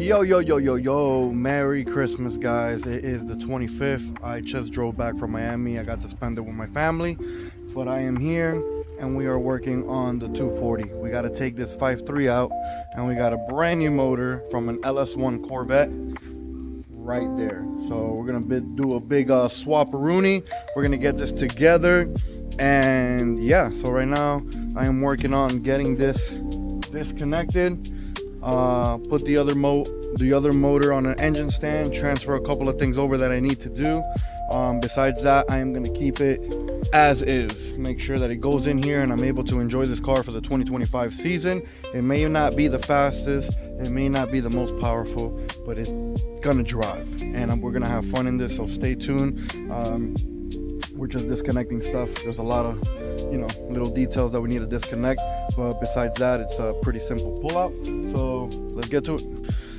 Yo, yo, yo, yo, yo. Merry Christmas, guys. It is the 25th. I just drove back from Miami. I got to spend it with my family. But I am here and we are working on the 240. We got to take this 5.3 out and we got a brand new motor from an LS1 Corvette right there. So we're going to do a big swap-a-rooney. We're going to get this together. And yeah, so right now I am working on getting this disconnected. Put the other motor on an engine stand, transfer a couple of things over that I need to do. Besides that, I am going to keep it as is, make sure that it goes in here and I'm able to enjoy this car for the 2025 season. It may not be the fastest, it may not be the most powerful, but it's gonna drive and we're gonna have fun in this, so stay tuned. We're just disconnecting stuff. There's a lot of little details that we need to disconnect, but besides that, it's a pretty simple pull out. So let's get to it.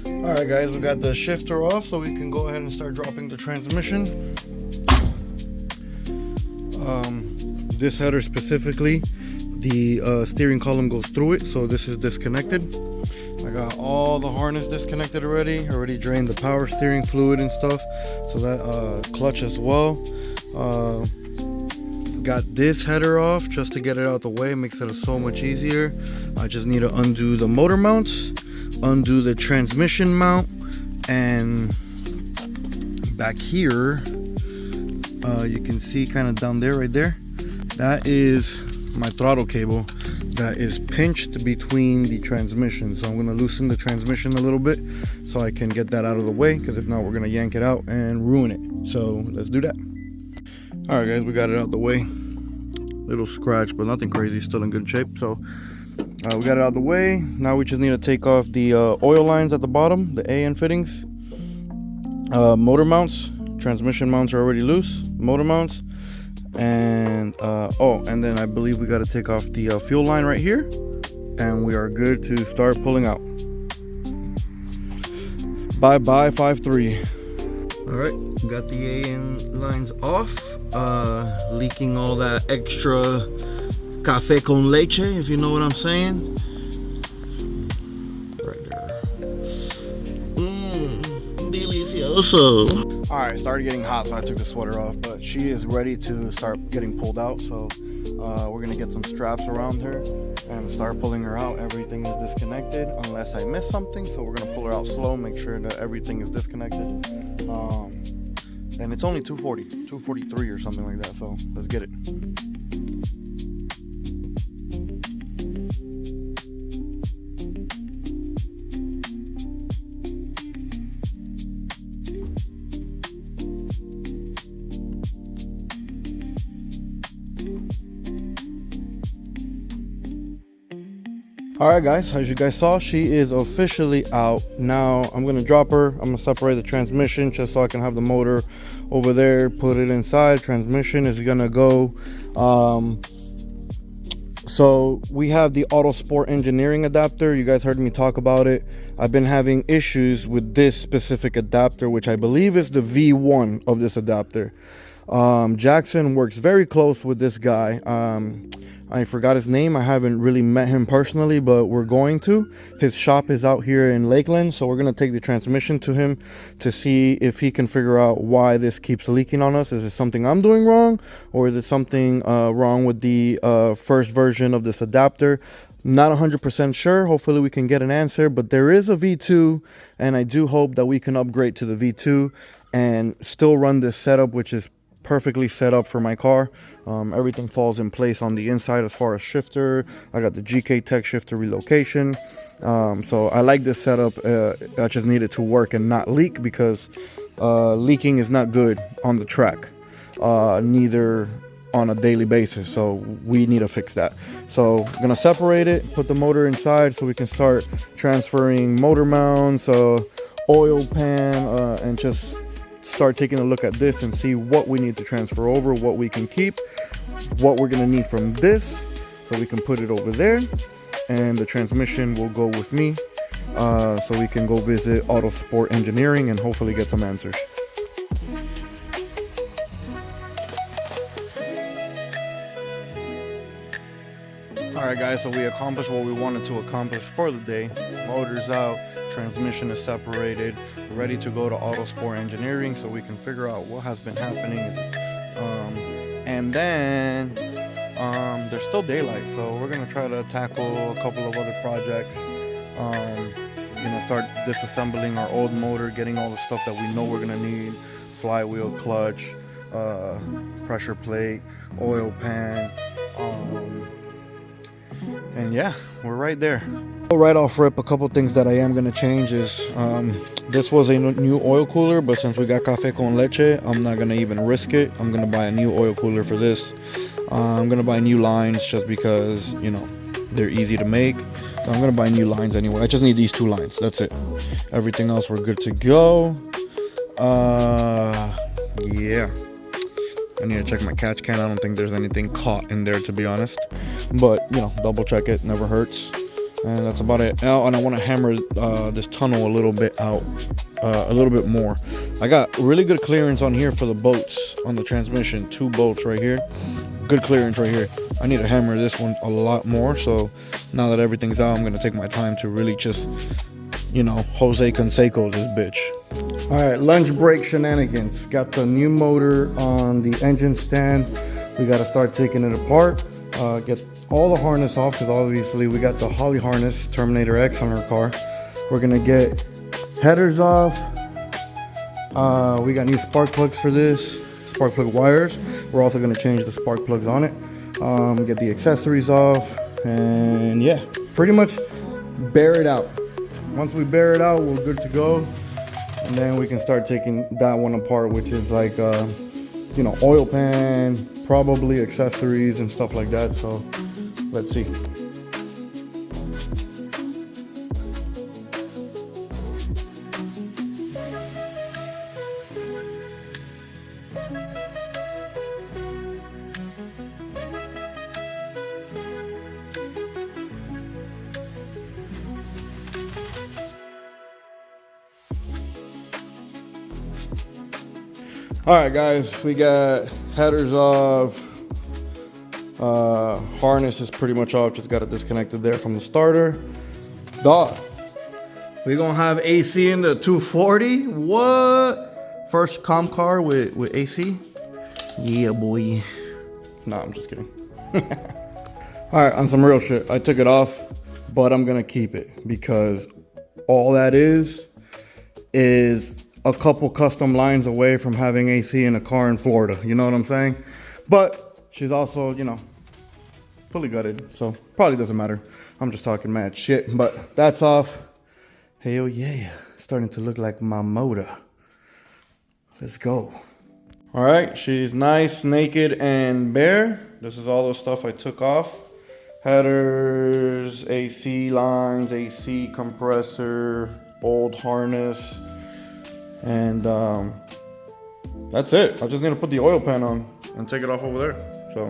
All right, guys, we got the shifter off, so we can go ahead and start dropping the transmission. This header specifically, the steering column goes through it, so this is disconnected. I got all the harness disconnected already drained the power steering fluid and stuff, so that clutch as well. Got this header off just to get it out the way. It makes it so much easier. I just need to undo the motor mounts, undo the transmission mount, and back here you can see kind of down there, right there, that is my throttle cable that is pinched between the transmission. So I'm going to loosen the transmission a little bit so I can get that out of the way, because if not, we're going to yank it out and ruin it. So let's do that. All right, guys, we got it out the way. Little scratch, but nothing crazy, still in good shape. So we got it out the way. Now we just need to take off the oil lines at the bottom, the AN fittings, motor mounts. Transmission mounts are already loose, motor mounts, and and then I believe we got to take off the fuel line right here, and we are good to start pulling out. Bye 5.3. All right, got the AN lines off, leaking all that extra café con leche, if you know what I'm saying. Right there. Delicioso. All right, started getting hot, so I took the sweater off, but she is ready to start getting pulled out. So we're gonna get some straps around her and start pulling her out. Everything is disconnected unless I miss something, so we're gonna pull her out slow, make sure that everything is disconnected. And it's only 243 or something like that, so let's get it. All right, guys, as you guys saw, she is officially out. Now I'm gonna drop her. I'm gonna separate the transmission just so I can have the motor over there, put it inside. Transmission is gonna go. So we have the Auto Sport engineering adapter. You guys heard me talk about it. I've been having issues with this specific adapter, which I believe is the V1 of this adapter. Jackson works very close with this guy. I forgot his name. I haven't really met him personally, but we're going to. His shop is out here in Lakeland, so we're going to take the transmission to him to see if he can figure out why this keeps leaking on us. Is it something I'm doing wrong, or is it something wrong with the first version of this adapter? Not 100% sure. Hopefully we can get an answer, but there is a V2, and I do hope that we can upgrade to the V2 and still run this setup, which is perfectly set up for my car. Everything falls in place on the inside as far as shifter. I got the GK Tech shifter relocation. So I like this setup. I just need it to work and not leak, because leaking is not good on the track, neither on a daily basis. So we need to fix that. So I'm gonna separate it, put the motor inside so we can start transferring motor mounts, oil pan, and just start taking a look at this and see what we need to transfer over, what we can keep, what we're going to need from this, so we can put it over there, and the transmission will go with me, so we can go visit Auto Sport Engineering and hopefully get some answers. All right, guys, so we accomplished what we wanted to accomplish for the day. Motor's out, transmission is separated, ready to go to Autosport Engineering so we can figure out what has been happening. And then there's still daylight, so we're gonna try to tackle a couple of other projects. Start disassembling our old motor, getting all the stuff that we know we're gonna need: flywheel, clutch, pressure plate, oil pan, and yeah, we're right there. Right off rip, a couple things that I am gonna change is this was a new oil cooler, but since we got cafe con leche, I'm not gonna even risk it. I'm gonna buy a new oil cooler for this. I'm gonna buy new lines just because, you know, they're easy to make. So I'm gonna buy new lines anyway. I just need these 2 lines, that's it. Everything else we're good to go. Yeah, I need to check my catch can. I don't think there's anything caught in there, to be honest, but you know, double check it, never hurts. And that's about it. Oh, and I want to hammer this tunnel a little bit out, a little bit more. I got really good clearance on here for the bolts on the transmission. 2 bolts right here, good clearance right here. I need to hammer this one a lot more. So now that everything's out, I'm gonna take my time to really just, you know, Jose Canseco this bitch. All right, lunch break shenanigans. Got the new motor on the engine stand. We got to start taking it apart. Get all the harness off, because obviously we got the Holly harness Terminator X on our car. We're gonna get headers off. We got new spark plugs for this, spark plug wires. We're also gonna change the spark plugs on it. Get the accessories off, and yeah, pretty much bear it out. Once we bear it out, we're good to go, and then we can start taking that one apart, which is like you know, oil pan, probably accessories and stuff like that. So let's see. All right, guys, we got headers off. Harness is pretty much off. Just got it disconnected there from the starter. Dog, we gonna have AC in the 240. What? First comp car with AC? Yeah, boy. Nah, I'm just kidding. All right, on some real shit, I took it off, but I'm gonna keep it because all that is a couple custom lines away from having AC in a car in Florida. You know what I'm saying? But she's also, you know, fully gutted, so probably doesn't matter. I'm just talking mad shit, but that's off. Hell yeah, starting to look like my motor. Let's go. All right, she's nice, naked, and bare. This is all the stuff I took off. Headers, AC lines, AC compressor, old harness, and that's it. I just need to put the oil pan on and take it off over there. So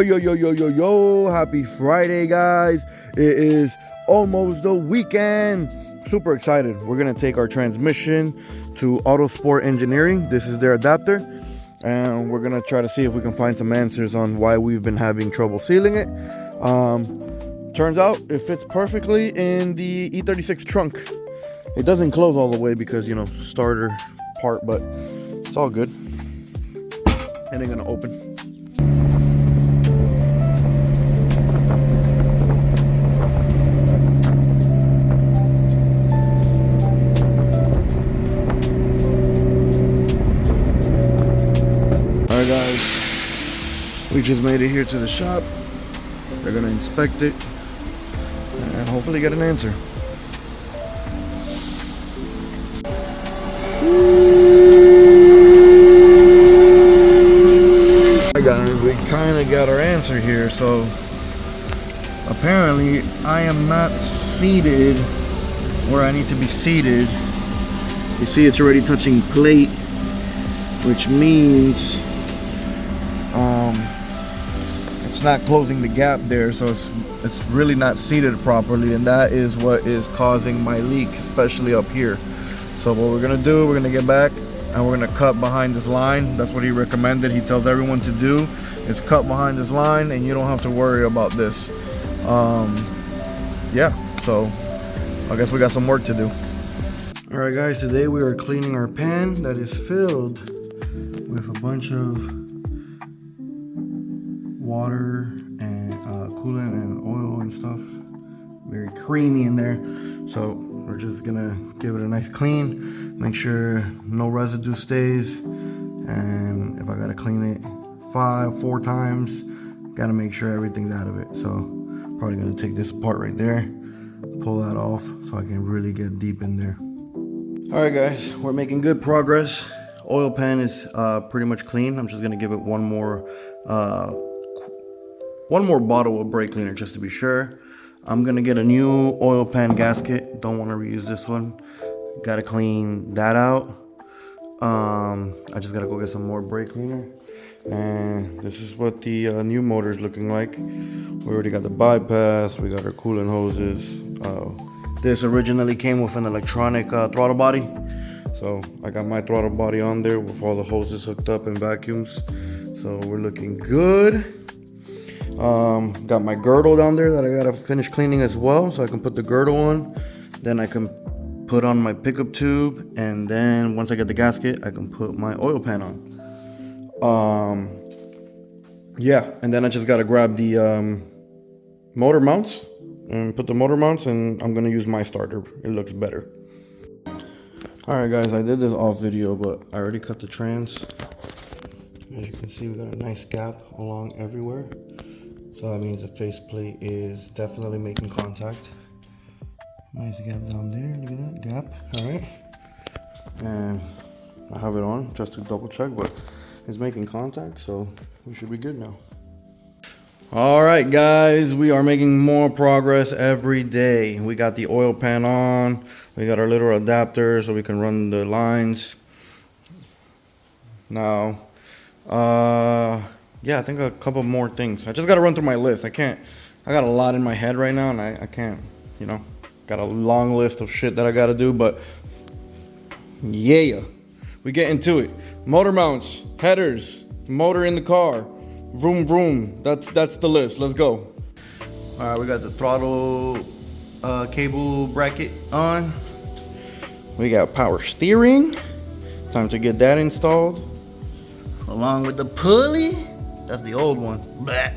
yo, happy Friday, guys. It is almost the weekend. Super excited. We're gonna take our transmission to Autosport Engineering. This is their adapter, and we're gonna try to see if we can find some answers on why we've been having trouble sealing it. Turns out it fits perfectly in the E36 trunk. It doesn't close all the way because, you know, starter part, but it's all good. It ain't gonna open. Alright guys, we just made it here to the shop. They're gonna inspect it and hopefully get an answer. Alright guys, we kind of got our answer here. So apparently I am not seated where I need to be seated. You see it's already touching plate, which means it's not closing the gap there, so it's really not seated properly, and that is what is causing my leak, especially up here. So what we're gonna do, we're gonna get back and we're gonna cut behind this line. That's what he recommended. He tells everyone to do is cut behind this line, and you don't have to worry about this. Yeah, so I guess we got some work to do. All right, guys, today we are cleaning our pan that is filled with a bunch of water and coolant and oil and stuff. Very creamy in there. So we're just gonna give it a nice clean, make sure no residue stays. And if I gotta clean it 4 times, gotta make sure everything's out of it. So probably gonna take this apart right there, pull that off so I can really get deep in there. All right, guys, we're making good progress. Oil pan is pretty much clean. I'm just gonna give it one more bottle of brake cleaner just to be sure. I'm gonna get a new oil pan gasket. Don't want to reuse this one. Gotta clean that out. I just gotta go get some more brake cleaner. And this is what the new motor is looking like. We already got the bypass. We got our coolant hoses. This originally came with an electronic throttle body. So I got my throttle body on there with all the hoses hooked up and vacuums. So we're looking good. Got my girdle down there that I gotta finish cleaning as well. So I can put the girdle on. Then I can put on my pickup tube. And then once I get the gasket, I can put my oil pan on. Yeah, and then I just gotta grab the motor mounts and put the motor mounts, and I'm gonna use my starter. It looks better. All right, guys, I did this off video, but I already cut the trans. As you can see, we got a nice gap along everywhere. So that means the faceplate is definitely making contact. Nice gap down there, look at that gap. All right, and I have it on just to double check, but it's making contact, so we should be good now. All right, guys, we are making more progress every day. We got the oil pan on. We got our little adapter so we can run the lines. Now, yeah, I think a couple more things. I just got to run through my list. I got a lot in my head right now, and I can't, you know, got a long list of shit that I got to do, but yeah, we get into it. Motor mounts, headers, motor in the car. Vroom vroom, that's the list. Let's go. All right, we got the throttle cable bracket on. We got power steering. Time to get that installed. Along with the pulley. That's the old one. Blech.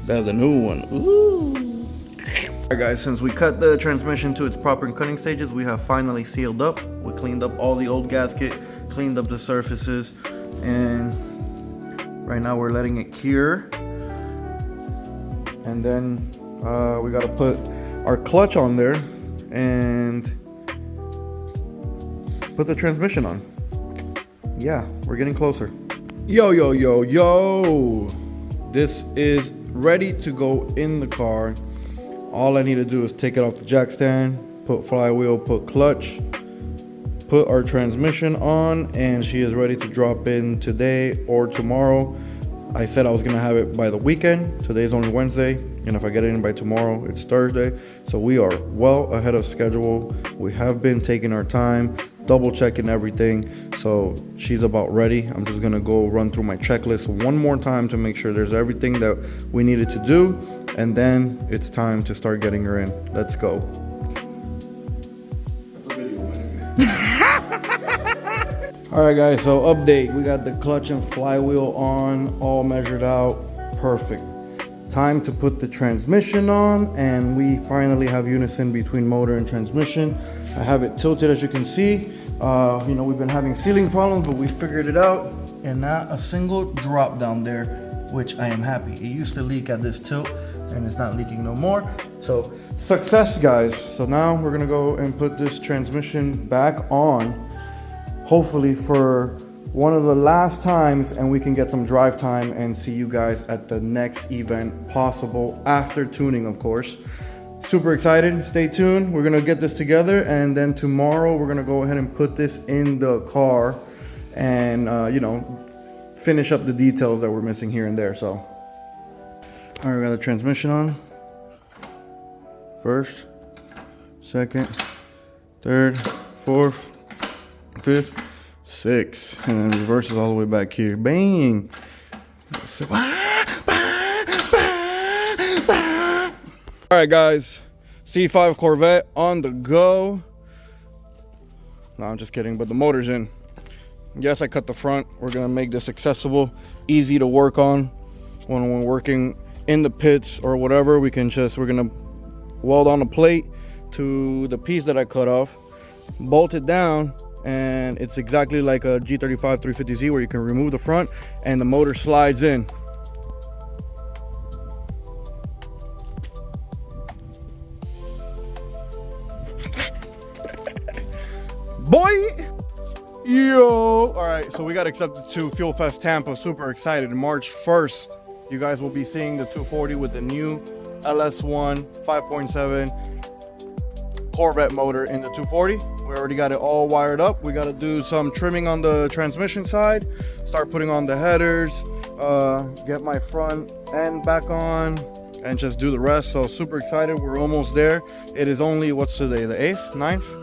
That's the new one. Ooh. All right, guys, since we cut the transmission to its proper cutting stages, we have finally sealed up. We cleaned up all the old gasket, cleaned up the surfaces, and right now we're letting it cure. And then we gotta put our clutch on there and put the transmission on. Yeah, we're getting closer. Yo, yo, yo, yo. This is ready to go in the car. All I need to do is take it off the jack stand, put flywheel, put clutch, put our transmission on, and she is ready to drop in today or tomorrow. I said I was gonna have it by the weekend. Today's only Wednesday, and if I get it in by tomorrow, it's Thursday. So we are well ahead of schedule. We have been taking our time, double checking everything. So she's about ready. I'm just gonna go run through my checklist one more time to make sure there's everything that we needed to do, and then it's time to start getting her in. Let's go. All right, guys, so update. We got the clutch and flywheel on, all measured out, perfect. Time to put the transmission on, and we finally have unison between motor and transmission. I have it tilted, as you can see. You know, we've been having sealing problems, but we figured it out, and not a single drop down there, which I am happy. It used to leak at this tilt, and it's not leaking no more. So success, guys. So now we're gonna go and put this transmission back on, hopefully for one of the last times, and we can get some drive time and see you guys at the next event possible, after tuning, of course. Super excited. Stay tuned. We're gonna get this together, and then tomorrow we're gonna go ahead and put this in the car and you know, finish up the details that we're missing here and there. So all right, we got the transmission on. First, second, third, fourth, fifth, sixth, and then reverse is all the way back here. Bang! All right, guys. C5 Corvette on the go. No, I'm just kidding, but the motor's in. Yes, I cut the front. We're gonna make this accessible, easy to work on. When we're working in the pits or whatever, we're gonna weld on the plate to the piece that I cut off, bolt it down, and it's exactly like a G35 350Z where you can remove the front and the motor slides in. Boy! Yo! Alright, so we got accepted to Fuelfest Tampa. Super excited. March 1st, you guys will be seeing the 240 with the new LS1 5.7 Corvette motor in the 240. We already got it all wired up. We got to do some trimming on the transmission side, start putting on the headers, get my front end back on, and just do the rest. So super excited. We're almost there. It is only, what's today, the 8th, 9th?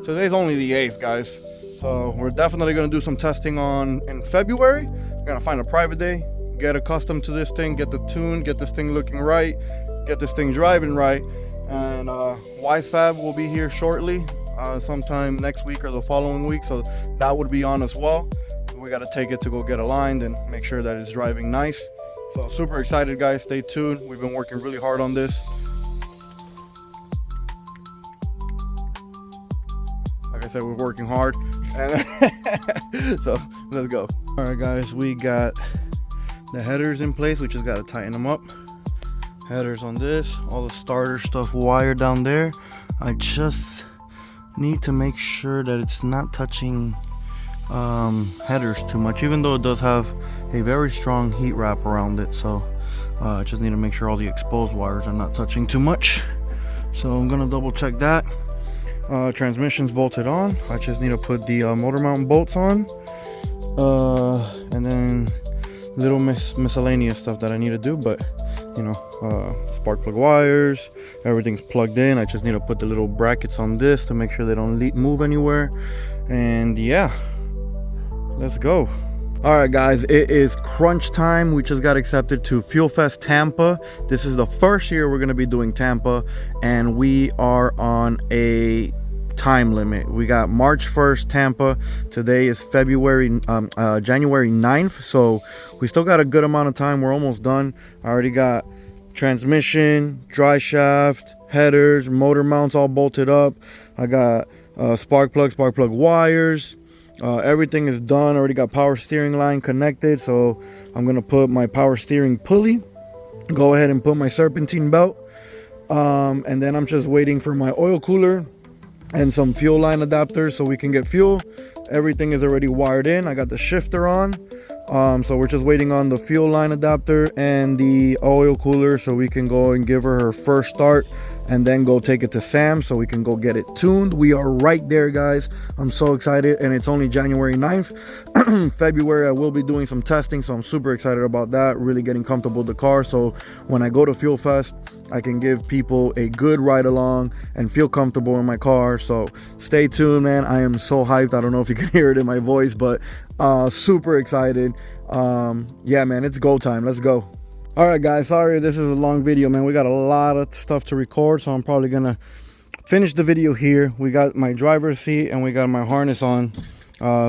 Today's only the 8th, guys. So we're definitely going to do some testing in February. We're going to find a private day, get accustomed to this thing, get the tune, get this thing looking right, get this thing driving right. And Wisefab will be here shortly, sometime next week or the following week. So that would be on as well. We got to take it to go get aligned and make sure that it's driving nice. So super excited, guys. Stay tuned. We've been working really hard on this. Like I said, we're working hard. So let's go. All right, guys, we got the headers in place. We just got to tighten them up. Headers on this, all the starter stuff wired down there. I just need to make sure that it's not touching headers too much, even though it does have a very strong heat wrap around it. So I just need to make sure all the exposed wires are not touching too much. So I'm gonna double check that. Transmission's bolted on. I just need to put the motor mount bolts on, and then little miscellaneous stuff that I need to do. But you know, spark plug wires, everything's plugged in. I just need to put the little brackets on this to make sure they don't move anywhere. And yeah, let's go. All right, guys, it is crunch time. We just got accepted to Fuelfest Tampa. This is the first year we're going to be doing Tampa, and we are on a time limit. We got March 1st Tampa. Today is January 9th, so we still got a good amount of time. We're almost done. I already got transmission, dry shaft, headers, motor mounts all bolted up. I got spark plug wires. Everything is done. Already got power steering line connected, so I'm gonna put my power steering pulley, go ahead and put my serpentine belt, and then I'm just waiting for my oil cooler and some fuel line adapters so we can get fuel. Everything is already wired in. I got the shifter on, so we're just waiting on the fuel line adapter and the oil cooler so we can go and give her first start, and then go take it to Sam so we can go get it tuned. We are right there, guys. I'm so excited, and it's only January 9th. February I will be doing some testing, so I'm super excited about that, really getting comfortable with the car, so when I go to Fuelfest I can give people a good ride along and feel comfortable in my car. So stay tuned, man. I am so hyped. I don't know if you can hear it in my voice, but super excited. Yeah, man, it's go time. Let's go. All right, guys, sorry this is a long video, man. We got a lot of stuff to record, so I'm probably gonna finish the video here. We got my driver's seat and we got my harness on,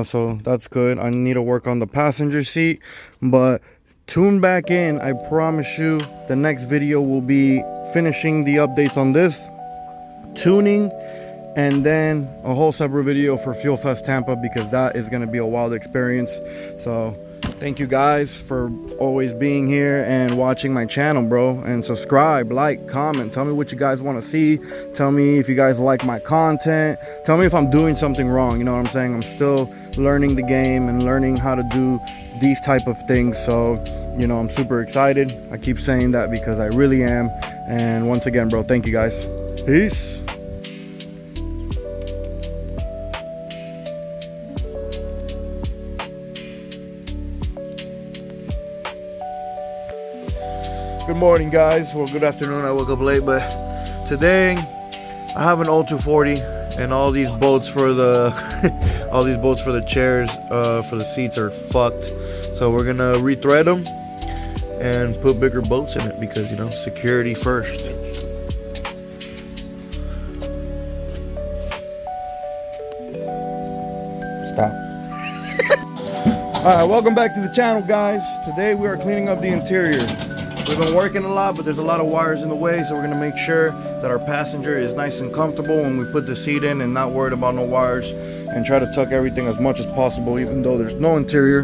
so that's good. I need to work on the passenger seat, but tune back in. I promise you the next video will be finishing the updates on this, tuning, and then a whole separate video for Fuelfest Tampa, because that is going to be a wild experience. So thank you guys for always being here and watching my channel, bro. And subscribe, like, comment, tell me what you guys want to see. Tell me if you guys like my content. Tell me if I'm doing something wrong. You know what I'm saying? I'm still learning the game and learning how to do these type of things. So, you know, I'm super excited. I keep saying that because I really am. And once again, bro, thank you guys. Peace. Good morning, guys. Well, good afternoon. I woke up late, but today I have an old 240 and all these bolts for the all these bolts for the chairs, for the seats are fucked. So we're gonna rethread them and put bigger bolts in it because, you know, security first. Stop. Alright, welcome back to the channel, guys. Today we are cleaning up the interior. We've been working a lot, but there's a lot of wires in the way, so we're going to make sure that our passenger is nice and comfortable when we put the seat in and not worried about no wires, and try to tuck everything as much as possible even though there's no interior.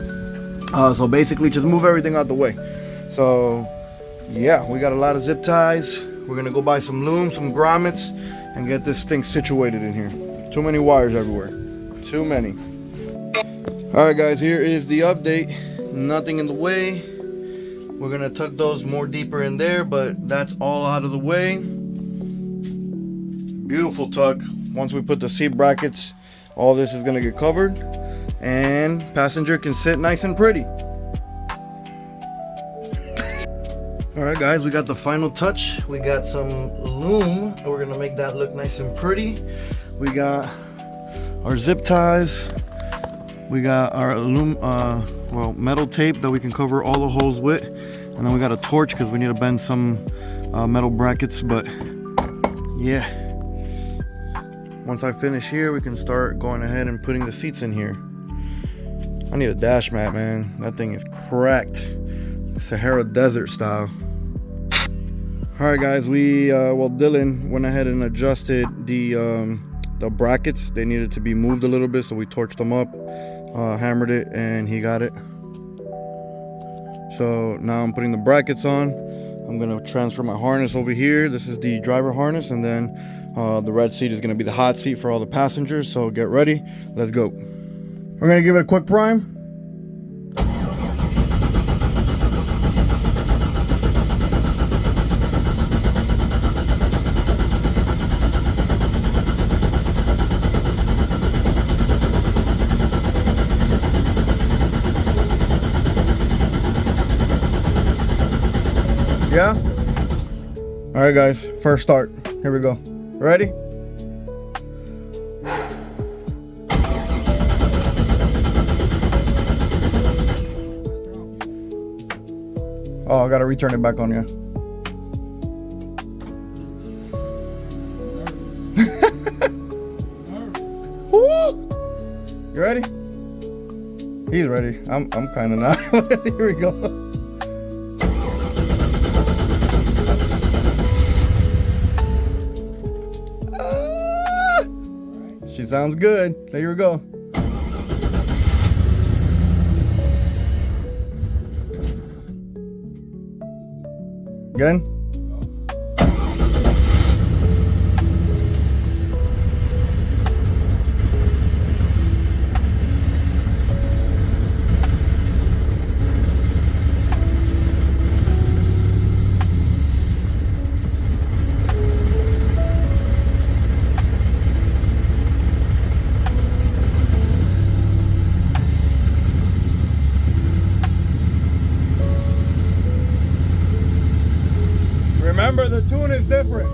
So basically just move everything out the way. So yeah, we got a lot of zip ties. We're going to go buy some loom, some grommets, and get this thing situated in here. Too many wires everywhere. Too many. Alright guys, here is the update. Nothing in the way. We're gonna tuck those more deeper in there, but that's all out of the way. Beautiful tuck. Once we put the seat brackets, all this is gonna get covered, and passenger can sit nice and pretty. Alright guys, we got the final touch. We got some loom, and we're gonna make that look nice and pretty. We got our zip ties. We got our metal tape that we can cover all the holes with, and then we got a torch because we need to bend some metal brackets. But yeah, once I finish here, we can start going ahead and putting the seats in here. I need a dash mat, man. That thing is cracked, Sahara Desert style. All right guys, Dylan went ahead and adjusted the brackets. They needed to be moved a little bit, so we torched them up, hammered it, and he got it. So now I'm putting the brackets on. I'm gonna transfer my harness over here. This is the driver harness, and then the red seat is gonna be the hot seat for all the passengers. So get ready, let's go. We're gonna give it a quick prime. Yeah? All right guys, first start. Here we go. Ready? Oh, I gotta return it back on you. You ready? He's ready. I'm kind of not. Here we go. She sounds good. There we go. Again. Remember, the tune is different.